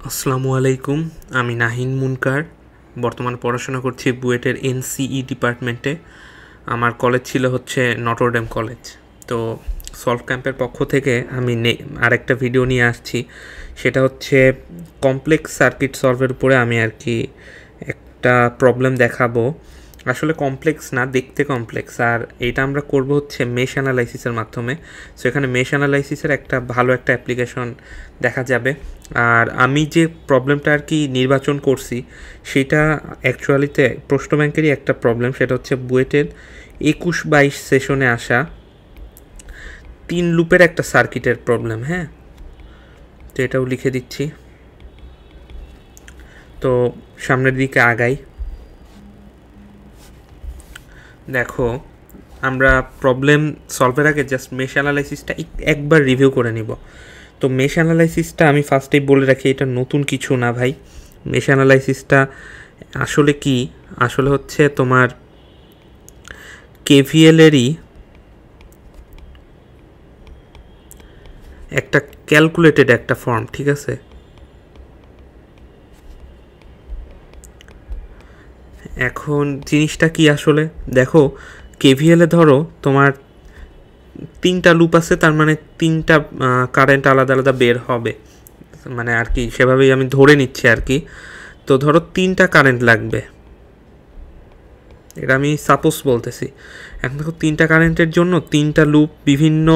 আসসালামু আলাইকুম। আমি নাহিন মুনকার। বর্তমানে পড়াশোনা করছি বুয়েটের এনসিই ডিপার্টমেন্টে। আমার কলেজ ছিল হচ্ছে নটরডেম কলেজ। তো সলভ ক্যাম্পের পক্ষ থেকে আমি আরেকটা ভিডিও নিয়ে আসছি। সেটা হচ্ছে কমপ্লেক্স সার্কিট সলভের উপরে আমি আর কি একটা প্রবলেম দেখাবো। আসলে কমপ্লেক্স না, দেখতে কমপ্লেক্স। আর এটা আমরা করব হচ্ছে মেশ অ্যানালাইসিসের মাধ্যমে। সো এখানে মেশ অ্যানালাইসিসের একটা ভালো একটা অ্যাপ্লিকেশন দেখা যাবে। আর আমি যে প্রবলেমটা আর কি নির্বাচন করছি সেটা অ্যাকচুয়ালিতে প্রশ্ন ব্যাংকেরই একটা প্রবলেম। সেটা হচ্ছে বুয়েটের 21-22 সেশনে আসা 3 লুপের একটা সার্কিটের প্রবলেম। হ্যাঁ, তো এটাও লিখে দিচ্ছি। তো সামনের দিকে আগাই। দেখো, আমরা প্রবলেম সলভের আগে জাস্ট মেশ অ্যানালাইসিসটা একবার রিভিউ করে নিব। তো মেশ অ্যানালাইসিসটা আমি ফার্স্টেই বলে রাখি, এটা নতুন কিছু না ভাই। মেশ অ্যানালাইসিসটা আসলে কি, আসলে হচ্ছে তোমার কেভিএলেরই একটা ক্যালকুলেটেড একটা ফর্ম, ঠিক আছে? এখন জিনিসটা কি আসলে দেখো, কেভিএলে ধরো তোমার 3টা লুপ আছে, তার মানে 3টা কারেন্ট আলাদা আলাদা বের হবে, মানে আর কি সেভাবেই আমি ধরে নিচ্ছি আর কি। তো ধরো 3টা কারেন্ট লাগবে, এটা আমি সাপোজ বলতেছি। এখন দেখো 3টা কারেন্টের জন্য 3টা লুপ, বিভিন্ন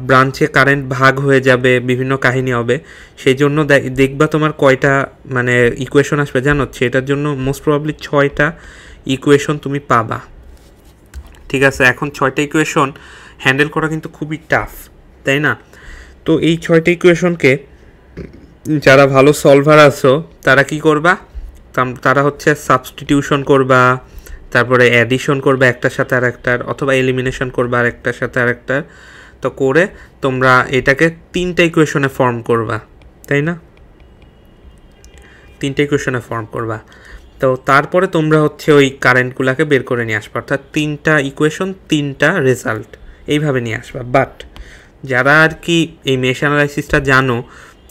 ব্রাঞ্চে কারেন্ট ভাগ হয়ে যাবে, বিভিন্ন কাহিনী হবে। সেই জন্য দেখবা তোমার কয়টা মানে ইকুয়েশন আসবে জানো? সেটার জন্য মোস্ট প্রবাবলি 6টা ইকুয়েশন তুমি পাবা, ঠিক আছে? এখন 6টা ইকুয়েশন হ্যান্ডেল করা কিন্তু খুবই টাফ, তাই না? তো এই 6টা ইকুয়েশনকে যারা ভালো সলভার আছো তারা কি করবা? তারা হচ্ছে সাবস্টিটিউশন করবা, তারপরে অ্যাডিশন করবা একটার সাথে আর একটার, অথবা এলিমিনেশন করবা আর একটার সাথে আর একটার। তো করে তোমরা এটাকে 3টা ইকুয়েশনে ফর্ম করবা, তাই না? 3টা ইকুয়েশনে ফর্ম করবা। তো তারপরে তোমরা হচ্ছে ওই কারেন্টগুলোকে বের করে নিয়ে আসবা, অর্থাৎ 3টা ইকুয়েশন 3টা রেজাল্ট এইভাবে নিয়ে আসবা। বাট যারা আর কি এই মেশ অ্যানালাইসিসটা জানো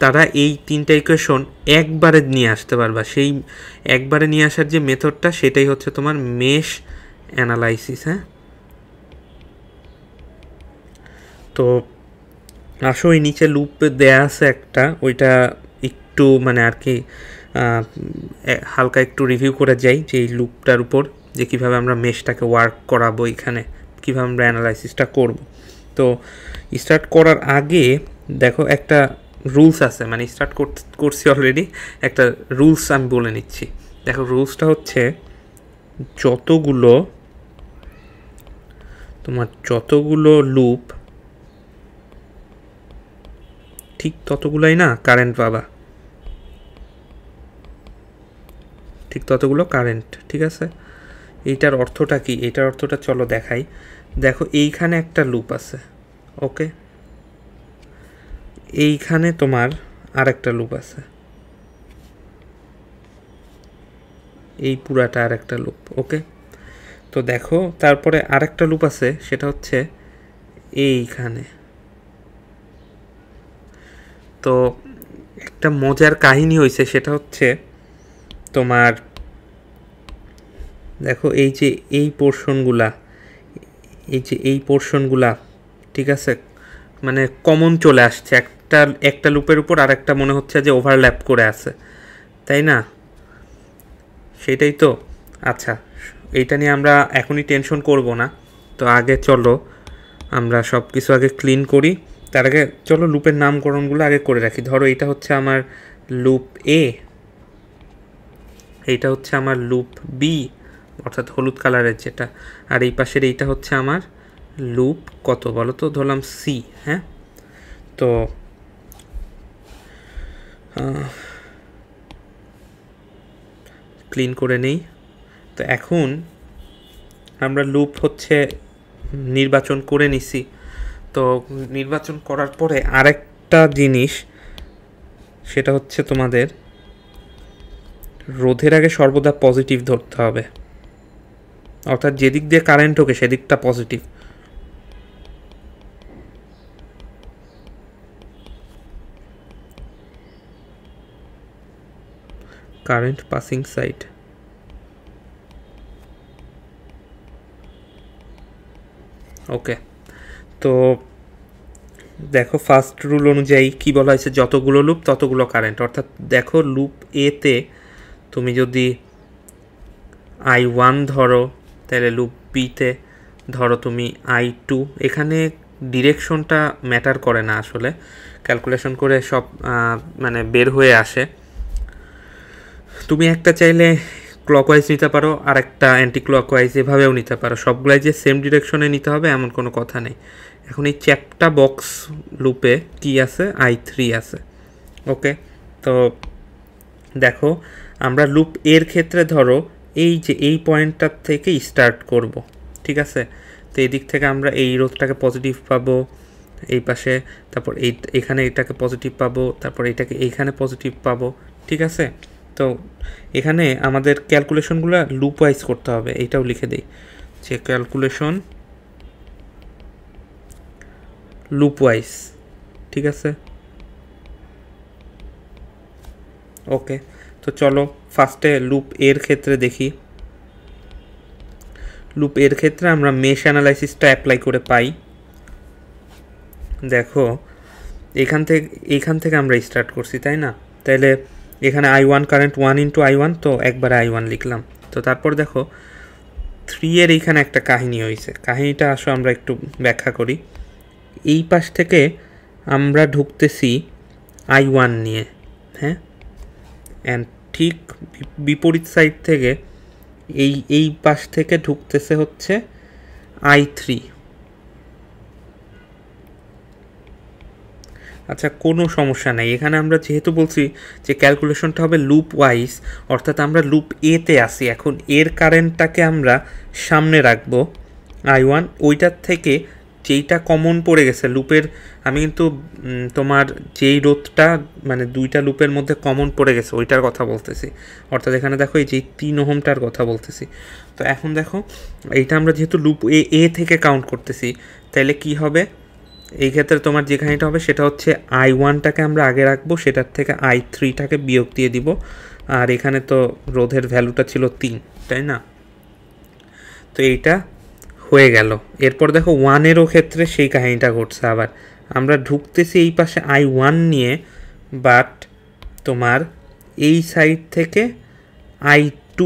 তারা এই 3টা ইকুয়েশন একবারে নিয়ে আসতে পারবা। সেই একবারে নিয়ে আসার যে মেথডটা সেটাই হচ্ছে তোমার মেশ অ্যানালাইসিস। হ্যাঁ, তো আসো এই নিচে লুপ দেয়া আছে একটা, ওইটা একটু মানে আর কি হালকা একটু রিভিউ করে যাই যে এই লুপটার উপর যে কীভাবে আমরা মেশটাকে ওয়ার্ক করাবো, এখানে কীভাবে আমরা অ্যানালাইসিসটা করব। তো স্টার্ট করার আগে দেখো একটা রুলস আছে, মানে স্টার্ট করছি অলরেডি, একটা রুলস আমি বলে নিচ্ছি। দেখো রুলসটা হচ্ছে যতগুলো লুপ ঠিক ততগুলোই না কারেন্ট পাবা, ঠিক ততগুলো কারেন্ট, ঠিক আছে? এইটার অর্থটা কি? এইটার অর্থটা চলো দেখাই। দেখো এইখানে একটা লুপ আছে, ওকে? এইখানে তোমার আর একটা লুপ আছে, এই পুরাটা আর একটা লুপ, ওকে? তো দেখো তারপরে আর একটা লুপ আছে, সেটা হচ্ছে এইখানে। তো একটা মজার কাহিনী হয়েছে, সেটা হচ্ছে তোমার দেখো এই যে এই পোর্শনগুলা, ঠিক আছে, মানে কমন চলে আসছে একটা লুপের উপর আর একটা মনে হচ্ছে যে ওভারল্যাপ করে আছে, তাই না? সেটাই তো। আচ্ছা, এইটা নিয়ে আমরা এখনই টেনশন করব না। তো আগে চলো আমরা সব কিছু আগে ক্লিন করি। তার আগে চলো লুপের নামকরণগুলো আগে করে রাখি। ধরো এইটা হচ্ছে আমার লুপ এ, এইটা হচ্ছে আমার লুপ বি, অর্থাৎ হলুদ কালারের যেটা, আর এই পাশের এইটা হচ্ছে আমার লুপ কত বলো তো? ধরলাম সি। হ্যাঁ, তো ক্লিন করে নেই। তো এখন আমরা লুপ হচ্ছে নির্বাচন করে নিছি। তো নির্বাচন করার পরে আরেকটা জিনিস, সেটা হচ্ছে তোমাদের রোধের আগে সর্বদা পজিটিভ ধরতে হবে, অর্থাৎ যেদিক দিয়ে কারেন্ট হোকে সেদিকটা positive. Current passing side. Okay, তো দেখো ফার্স্ট রুল অনুযায়ী কি বলা হয়েছে, যতগুলো লুপ ততগুলো কারেন্ট। অর্থাৎ দেখো লুপ এতে তুমি যদি I1 ধরো, তাহলে লুপ বিতে ধরো তুমি I2। এখানে ডিরেকশনটা ম্যাটার করে না, আসলে ক্যালকুলেশন করে সব মানে বের হয়ে আসে। তুমি একটা চাইলে ক্লকওয়াইজ নিতে পারো, আর একটা অ্যান্টি ক্লকওয়াইজ, এভাবেও নিতে পারো। সবগুলাই যে সেম ডিরেকশনে নিতে হবে এমন কোনো কথা নেই। এখন এই চ্যাপ্টা বক্স লুপে কি আছে, I3 আছে। ওকে, তো দেখো আমরা লুপ এর ক্ষেত্রে ধরো এই যে এই পয়েন্টটার থেকে স্টার্ট করব, ঠিক আছে। তো এই দিক থেকে আমরা এই রোধটাকে পজিটিভ পাবো এই পাশে, তারপর এখানে এটাকে পজিটিভ পাবো, তারপর এটাকে এইখানে পজিটিভ পাবো, ঠিক আছে। তো এখানে আমাদের ক্যালকুলেশনগুলো লুপ ওয়াইজ করতে হবে, এইটাও লিখে দিই যে ক্যালকুলেশন লুপ ওয়াইজ, ঠিক আছে। ওকে, তো চলো ফার্স্টে লুপ এর ক্ষেত্রে দেখি। লুপ এর ক্ষেত্রে আমরা মেশ অ্যানালাইসিসটা অ্যাপ্লাই করে পাই। দেখো এইখান থেকে আমরা স্টার্ট করছি, তাই না? তাহলে এখানে I1 কারেন্ট 1 ইন্টু I1, তো একবার I1 লিখলাম। তো তারপর দেখো 3 এর এইখানে একটা কাহিনী হয়েছে। কাহিনীটা আসো আমরা একটু ব্যাখ্যা করি। এই পাশ থেকে আমরা ঢুকতেছি I1 নিয়ে, হ্যাঁ, অ্যান্ড ঠিক বিপরীত সাইড থেকে এই পাশ থেকে ঢুকতেছে হচ্ছে I3। আচ্ছা, কোনো সমস্যা নেই। এখানে আমরা যেহেতু বলছি যে ক্যালকুলেশনটা হবে লুপ ওয়াইজ, অর্থাৎ আমরা লুপ এতে আসি। এখন এর কারেন্টটাকে আমরা সামনে রাখবো I1, ওইটার থেকে যেইটা কমন পড়ে গেছে লুপের। আমি কিন্তু তোমার যেই রোধটা মানে দুইটা লুপের মধ্যে কমন পড়ে গেছে ওইটার কথা বলতেছি। অর্থাৎ এখানে দেখো এই যে 3 ওহমটার কথা বলতেছি। তো এখন দেখো এইটা আমরা যেহেতু লুপ এ থেকে কাউন্ট করতেছি, তাইলে কি হবে এই ক্ষেত্রে তোমার যে কাহিনীটা হবে সেটা হচ্ছে I1টাকে আমরা আগে রাখবো, সেটার থেকে I3টাকে বিয়োগ দিয়ে দিব। আর এখানে তো রোধের ভ্যালুটা ছিল 3, তাই না? তো এইটা হয়ে গেল। এরপর দেখো 1-এরও ক্ষেত্রে সেই কাহিনীটা ঘটছে। আবার আমরা ঢুকতেছি এই পাশে I1 নিয়ে, বাট তোমার এই সাইড থেকে I2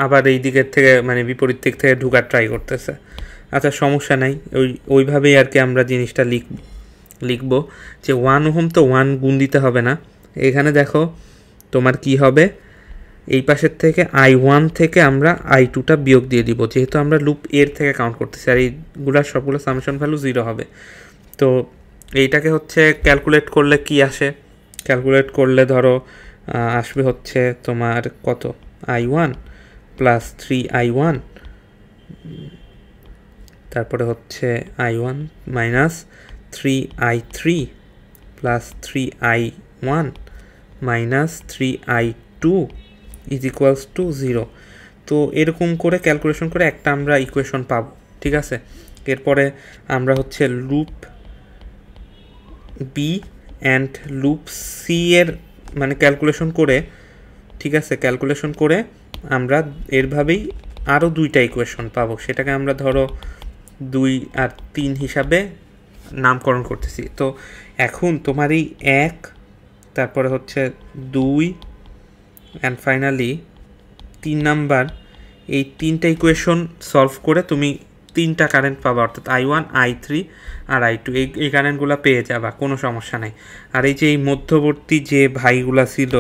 আবার এই দিকের থেকে মানে বিপরীত দিক থেকে ঢুকার ট্রাই করতেছে। আচ্ছা, সমস্যা নাই, ওইভাবেই আর কি আমরা জিনিসটা লিখব যে 1 ওহম তো 1 গুণ দিতে হবে না। এখানে দেখো তোমার কি হবে, এই পাশের থেকে I1 থেকে আমরা I2টা বিয়োগ দিয়ে দিব, যেহেতু আমরা লুপ এর থেকে কাউন্ট করতেছি। আর এইগুলার সবগুলো সামেশন ভ্যালু 0 হবে। তো এইটাকে হচ্ছে ক্যালকুলেট করলে কি আসে, ক্যালকুলেট করলে ধরো আসবে হচ্ছে তোমার কত, I1 প্লাস 3I1, তারপরে হচ্ছে I1 minus 3I3 plus 3I1 minus 3I2 is equals to 0। তো এরকম করে ক্যালকুলেশন করে একটা আমরা ইকুয়েশন পাবো, ঠিক আছে। এরপরে আমরা হচ্ছে loop B and loop C এর মানে ক্যালকুলেশন করে, ঠিক আছে, ক্যালকুলেশন করে আমরা এরভাবেই আরও 2টা ইকুয়েশন পাবো। সেটাকে আমরা ধরো 2 আর 3 হিসাবে নামকরণ করতেছি। তো এখন তোমার এই 1, তারপরে হচ্ছে 2 অ্যান্ড ফাইনালি 3 নাম্বার, এই 3টা ইকুয়েশন সলভ করে তুমি 3টা কারেন্ট পাবা, অর্থাৎ I1, I3 আর I2। এই কারেন্টগুলো পেয়ে যাবা, কোনো সমস্যা নাই। আর এই যে এই মধ্যবর্তী যে ভাইগুলা ছিল,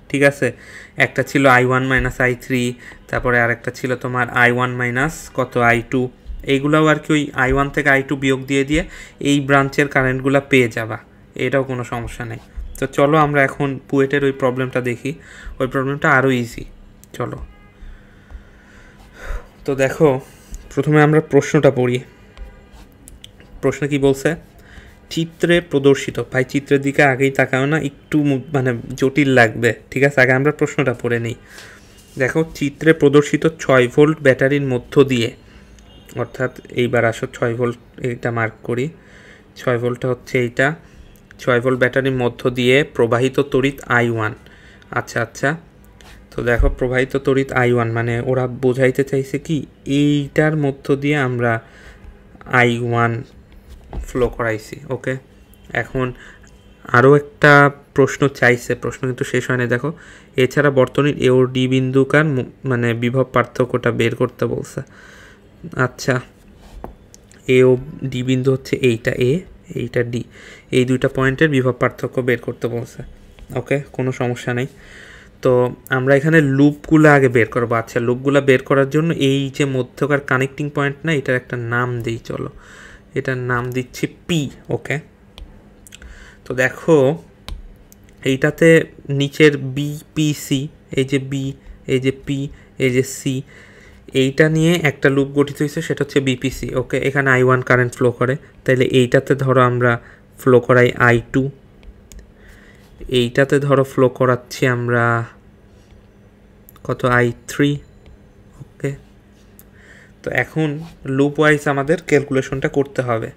ঠিক আছে, একটা ছিল I1 মাইনাস I3, তারপরে আরেকটা ছিল তোমার I1 মাইনাস কত I2। এইগুলাও আর কি ওই I1 থেকে I2 বিয়োগ দিয়ে এই ব্রাঞ্চের কারেন্টগুলো পেয়ে যাবা, এটাও কোনো সমস্যা নেই। তো চলো আমরা এখন বুয়েটের ওই প্রবলেমটা দেখি। ওই প্রবলেমটা আরও ইজি, চলো। তো দেখো প্রথমে আমরা প্রশ্নটা পড়ি। প্রশ্ন কি বলছে, চিত্রে প্রদর্শিত, ভাই চিত্রের দিকে আগেই তাকাও না, একটু মানে জটিল লাগবে, ঠিক আছে। আগে আমরা প্রশ্নটা পড়ে নিই। দেখো চিত্রে প্রদর্শিত 6 ভোল্ট ব্যাটারির মধ্য দিয়ে, অর্থাৎ এইবার আসো 6 ভোল্ট এইটা মার্ক করি। 6 ভোল্টটা হচ্ছে এইটা। 6 ভোল্ট ব্যাটারির মধ্য দিয়ে প্রবাহিত তড়িৎ I1 আচ্ছা আচ্ছা, তো দেখো প্রবাহিত তড়িৎ I1 মানে ওরা বোঝাইতে চাইছে কি এইটার মধ্য দিয়ে আমরা I1 ফ্লো করাইছি। ওকে, এখন আরও একটা প্রশ্ন চাইছে, প্রশ্ন কিন্তু শেষ হয় না। দেখো এছাড়া বর্তনীর এ ও ডি বিন্দুকার মানে বিভব পার্থক্যটা বের করতে বলছে। আচ্ছা, এ ও ডি বিন্দু হচ্ছে এইটা এ, এইটা ডি, এই দুইটা পয়েন্টের বিভব পার্থক্য বের করতে বলছে। ওকে, কোনো সমস্যা নেই। তো আমরা এখানে লুপগুলো আগে বের করবো। আচ্ছা, লুপগুলো বের করার জন্য এই যে মধ্যকার কানেক্টিং পয়েন্ট না, এটার একটা নাম দিই, চলো এটার নাম দিচ্ছি পি। ওকে, তো দেখো এইটাতে নিচের বি পি সি, এই যে বি, এই যে পি, এই যে সি, এইটা নিয়ে একটা লুপ গঠিত হয়েছে, সেটা হচ্ছে বিপিসি। ওকে, এখানে I1 কারেন্ট ফ্লো করে, তাইলে এইটাতে ধরো আমরা ফ্লো করাই I2, এইটাতে ধরো ফ্লো করাচ্ছি আমরা কত I3। ওকে, তো এখন লুপ ওয়াইজ আমাদের ক্যালকুলেশনটা করতে হবে,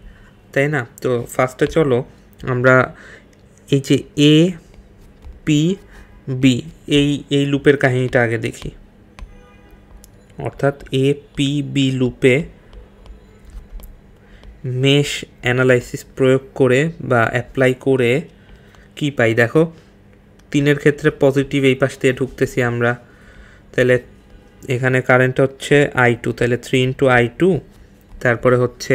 তাই না? তো ফার্স্টে চলো আমরা এই যে এ পি বি এই লুপের কাহিনীটা আগে দেখি। অর্থাৎ এ পি বি লুপে মেশ অ্যানালাইসিস প্রয়োগ করে বা অ্যাপ্লাই করে কি পাই দেখো। 3-এর ক্ষেত্রে পজিটিভ এই পাশ দিয়ে ঢুকতেছি আমরা, তাহলে এখানে কারেন্ট হচ্ছে I2, তাহলে 3 × I2, তারপরে হচ্ছে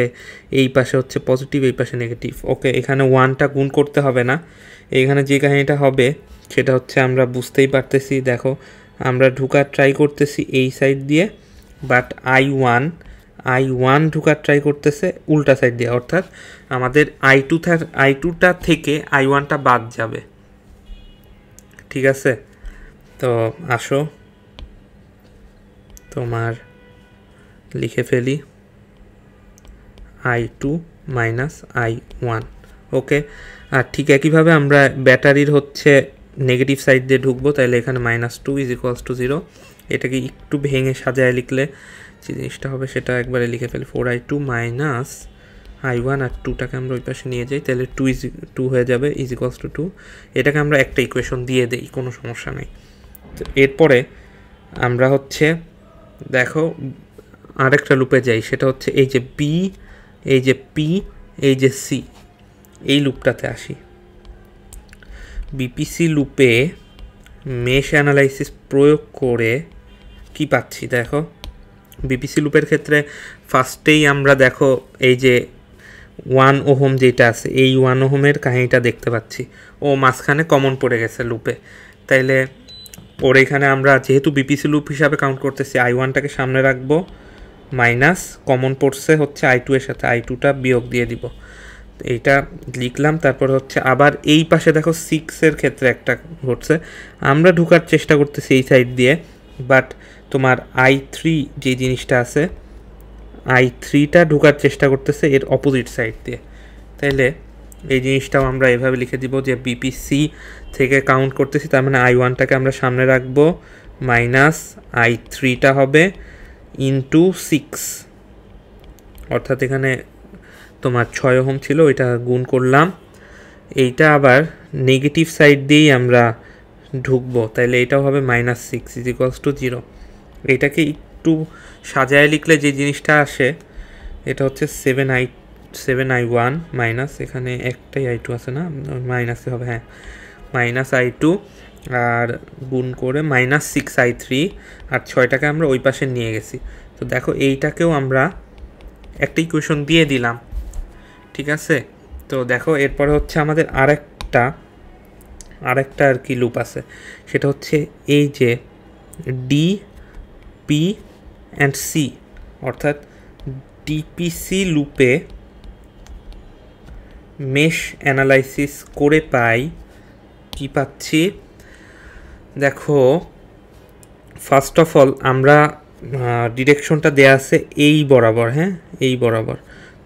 এই পাশে হচ্ছে পজিটিভ, এই পাশে নেগেটিভ। ওকে, এখানে 1টা গুণ করতে হবে না, এইখানে যে কাহিনীটা হবে সেটা হচ্ছে আমরা বুঝতেই পারতেছি। দেখো আমরা ঢুকার ট্রাই করতেছি এই সাইড দিয়ে, বাট I1 ঢুকার ট্রাই করতেছে উল্টা সাইড দিয়ে, অর্থাৎ আমাদের I2টা থেকে I1টা বাদ যাবে। ঠিক আছে, তো আসো তোমার লিখে ফেলি I2 - I1। ওকে, আর ঠিক একইভাবে আমরা ব্যাটারির হচ্ছে নেগেটিভ সাইড দিয়ে ঢুকবো, তাহলে এখানে -2 = 0। এটাকে একটু ভেঙে সাজায় লিখলে যে জিনিসটা হবে সেটা একবারে লিখে ফেলি, 4I2 - I1, আর 2টাকে আমরা ওই পাশে নিয়ে যাই, তাহলে 2 হয়ে যাবে = 2। এটাকে আমরা একটা ইকুয়েশন দিয়ে দেই, কোনো সমস্যা নেই। তো এরপরে আমরা হচ্ছে দেখো আরেকটা লুপে যাই, সেটা হচ্ছে এই যে বি, এই যে পি, এই যে সি, এই লুপটাতে আসি। বিপিসি লুপে মেশ অ্যানালাইসিস প্রয়োগ করে কি পাচ্ছি দেখো। বিপিসি লুপের ক্ষেত্রে ফার্স্টেই আমরা দেখো এই যে 1 ওহম যেটা আছে, এই 1 ওহমের কাহিনীটা দেখতে পাচ্ছি, ও মাঝখানে কমন পড়ে গেছে লুপে। তাইলে ওর এখানে আমরা যেহেতু বিপিসি লুপ হিসাবে কাউন্ট করতেছি, I1টাকে সামনে রাখবো, মাইনাস কমন পড়ছে হচ্ছে I2 এর সাথে, I2টা বিয়োগ দিয়ে দিব, এইটা লিখলাম। তারপর হচ্ছে আবার এই পাশে দেখো 6-এর ক্ষেত্রে একটা ঘটছে, আমরা ঢুকার চেষ্টা করতেছি এই সাইড দিয়ে, বাট তোমার I3 যে জিনিসটা আছে, I3টা ঢুকার চেষ্টা করতেছে এর অপোজিট সাইড দিয়ে। তাইলে এই জিনিসটাও আমরা এভাবে লিখে দিব যে বিপিসি থেকে কাউন্ট করতেছি, তার মানে I1টাকে আমরা সামনে রাখবো, মাইনাস I3টা হবে ইন্টু 6, অর্থাৎ এখানে তোমার 6 ওহম ছিল, ওইটা গুণ করলাম। এইটা আবার নেগেটিভ সাইড দিয়েই আমরা ঢুকবো, তাইলে এইটাও হবে -6 = 0। এইটাকে একটু সাজায় লিখলে যে জিনিসটা আসে এটা হচ্ছে 7I1 মাইনাস, এখানে একটাই I2 আছে না, মাইনাসে হবে, হ্যাঁ -I2, আর গুণ করে -6I3, আর 6টাকে আমরা ওই পাশে নিয়ে গেছি। তো দেখো এইটাকেও আমরা একটা ইকুয়েশন দিয়ে দিলাম। ঠিক আছে, তো দেখো এরপরে হচ্ছে আমাদের আরেকটা আর কি লুপ আছে, সেটা হচ্ছে এই যে ডি পি অ্যান্ড সি, অর্থাৎ ডিপিসি লুপে মেশ অ্যানালাইসিস করে পাই কি পাচ্ছি দেখো। ফার্স্ট অফ অল আমরা ডিরেকশনটা দেয়া আছে এই বরাবর, হ্যাঁ এই বরাবর,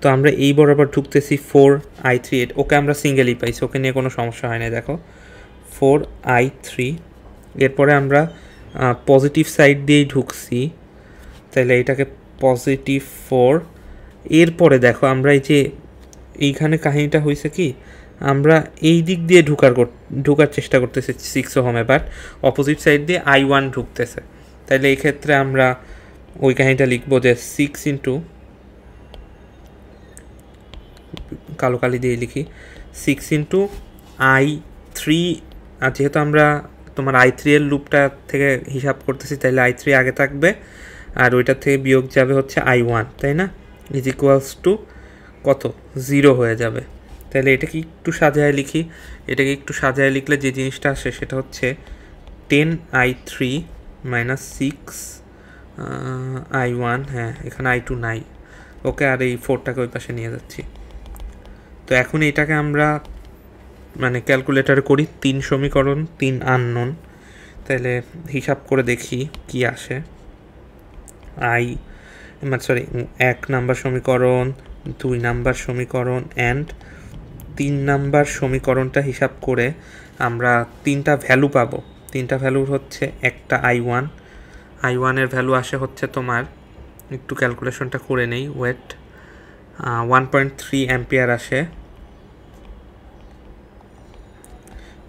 তো আমরা এই বরাবর ঢুকতেছি 4I3, ওকে আমরা সিঙ্গেলই পাইছি, ওকে নিয়ে কোনো সমস্যা হয় না। দেখো 4I3, এরপরে আমরা পজিটিভ সাইড দিয়েই ঢুকছি, তাহলে এটাকে +4। এরপরে দেখো আমরা এই যে এইখানে কাহিনীটা হয়েছে কি, আমরা এই দিক দিয়ে ঢুকার চেষ্টা করতেছি 6 ওহমে, বাট অপোজিট সাইড দিয়ে I1 ঢুকতেছে। তাইলে এই ক্ষেত্রে আমরা ওই কাহিনীটা লিখবো যে 6 ইন্টু, কালো কালি দিয়ে লিখি, 6 ইন্টু I3, আর যেহেতু আমরা তোমার I3 এর লুপটা থেকে হিসাব করতেছি তাইলে I3 আগে থাকবে আর ওইটার থেকে বিয়োগ যাবে হচ্ছে I1, তাই না, ইজ ইকুয়ালস টু কত, 0 হয়ে যাবে। তাহলে এটাকে একটু সাজায় লিখি, এটাকে একটু সাজায় লিখলে যে জিনিসটা আসে সেটা হচ্ছে 10I3 মাইনাস 6 I1, হ্যাঁ এখানে I2 নাই, ওকে, আর এই 4টাকে ওই পাশে নিয়ে যাচ্ছি। তো এখন এইটাকে আমরা মানে ক্যালকুলেটারে করি, 3 সমীকরণ 3 আননোন, তাহলে হিসাব করে দেখি কি আসে। এক নাম্বার সমীকরণ, 2 নাম্বার সমীকরণ অ্যান্ড 3 নাম্বার সমীকরণটা হিসাব করে আমরা 3টা ভ্যালু পাবো। 3টা ভ্যালু হচ্ছে একটা I1 এর ভ্যালু আসে হচ্ছে তোমার, একটু ক্যালকুলেশনটা করে নেই, ওয়েট, 1.3 অ্যাম্পিয়ার আসে,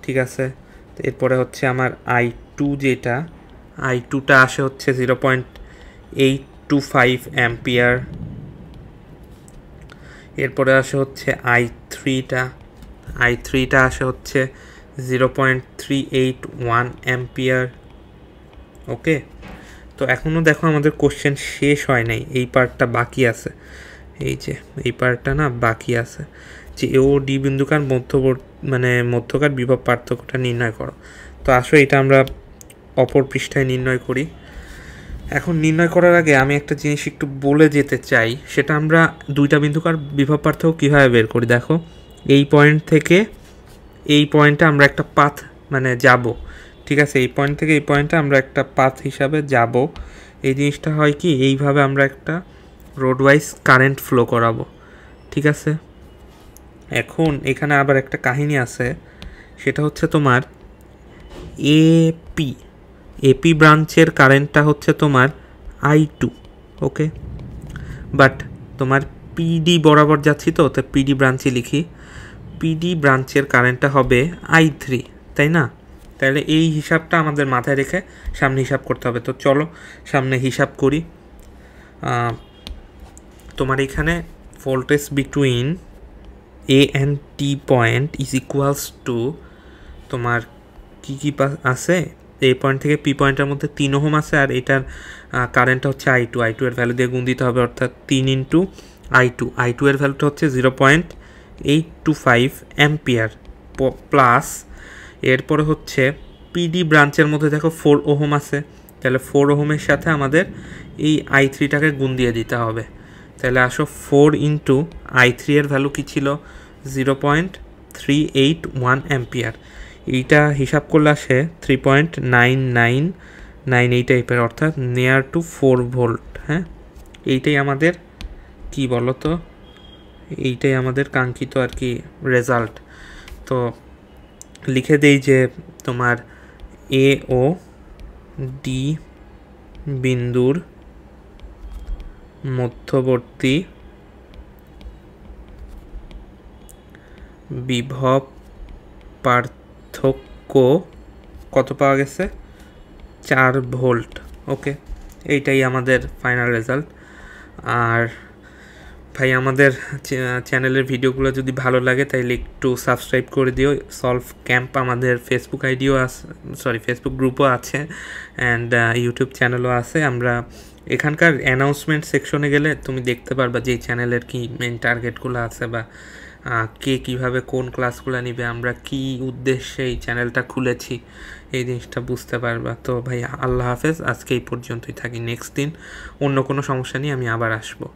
ঠিক আছে। এরপরে হচ্ছে আমার I2, যেটা I2টা আসে হচ্ছে 0.825 অ্যাম্পিয়ার। এরপরে আসে হচ্ছে I3টা আসে হচ্ছে 0.381 অ্যাম্পিয়ার, ওকে। তো এখনও দেখো আমাদের কোশ্চেন শেষ হয় নাই, এই পার্টটা বাকি আছে, এই যে এই পার্টটা না বাকি আছে, যে ও ডি বিন্দুকার মধ্যকার বিভব পার্থক্যটা নির্ণয় করো। তো আসো এটা আমরা অপর পৃষ্ঠায় নির্ণয় করি। এখন নির্ণয় করার আগে আমি একটা জিনিস একটু বলে যেতে চাই, সেটা আমরা দুইটা বিন্দুকার বিভব পার্থক্য কীভাবে বের করি। দেখো এই পয়েন্ট থেকে এই পয়েন্টে আমরা একটা পাথ যাব, ঠিক আছে, এই পয়েন্ট থেকে এই পয়েন্টে আমরা একটা পাথ হিসাবে যাব। এই জিনিসটা হয় কি, এইভাবে আমরা একটা রোড ওয়াইজ কারেন্ট ফ্লো করাবো, ঠিক আছে। এখন এখানে আবার একটা কাহিনী আছে, সেটা হচ্ছে তোমার এপি ব্রাঞ্চের কারেন্টটা হচ্ছে তোমার I2, ওকে, বাট তোমার পিডি বরাবর যাচ্ছি, তো পিডি ব্রাঞ্চে লিখি, পিডি ব্রাঞ্চের কারেন্টটা হবে I3, তাই না। তাহলে এই হিসাবটা আমাদের মাথায় রেখে সামনে হিসাব করতে হবে। তো চলো সামনে হিসাব করি। তোমার এখানে voltage between A and T point is equals to তোমার কি আছে, এই পয়েন্ট থেকে পি পয়েন্টের মধ্যে 3 ওহম আছে, আর এটার কারেন্টটা হচ্ছে I2 এর ভ্যালু দিয়ে গুণ দিতে হবে, অর্থাৎ 3 ইন্টু I2 এর ভ্যালুটা হচ্ছে 0.825 অ্যাম্পিয়ার প্লাস, এরপরে হচ্ছে পিডি ব্রাঞ্চের মধ্যে দেখো 4 ওহম আছে, তাহলে 4 ওহমের সাথে আমাদের এই I3টাকে গুণ দিয়ে দিতে হবে। তাহলে আসো 4 ইন্টু I3 এর ভ্যালু কী ছিল, 0.381 অ্যাম্পিয়ার। এইটা হিসাব করলে আসে 3.9998 টাইপের, অর্থাৎ নিয়ার টু 4 ভোল্ট। হ্যাঁ, এইটাই আমাদের কি বলো তো, এইটাই আমাদের কাঙ্ক্ষিত আর কি রেজাল্ট। তো লিখে দেই যে তোমার এ ও ডি বিন্দুর মধ্যবর্তী বিভব পার্থক্য কত পাওয়া গেছে, 4 ভোল্ট। ওকে, এইটাই আমাদের ফাইনাল রেজাল্ট। আর ভাই আমাদের চ্যানেলের ভিডিওগুলো যদি ভালো লাগে তাহলে একটু সাবস্ক্রাইব করে দিও। সলভ ক্যাম্প আমাদের ফেসবুক আইডিও আছে, ফেসবুক গ্রুপও আছে, অ্যান্ড ইউটিউব চ্যানেলও আছে। আমরা এখানকার অ্যানাউন্সমেন্ট সেকশনে গেলে তুমি দেখতে পারবা যে এই চ্যানেলের কি মেন টার্গেটগুলো আছে, বা কে কীভাবে কোন ক্লাসগুলো নিবে, আমরা কি উদ্দেশ্যে এই চ্যানেলটা খুলেছি, এই জিনিসটা বুঝতে পারবা। তো ভাই আল্লাহ হাফেজ, আজকে এই পর্যন্তই থাকি। নেক্সট দিন অন্য কোনো সমস্যা নিয়ে আমি আবার আসবো।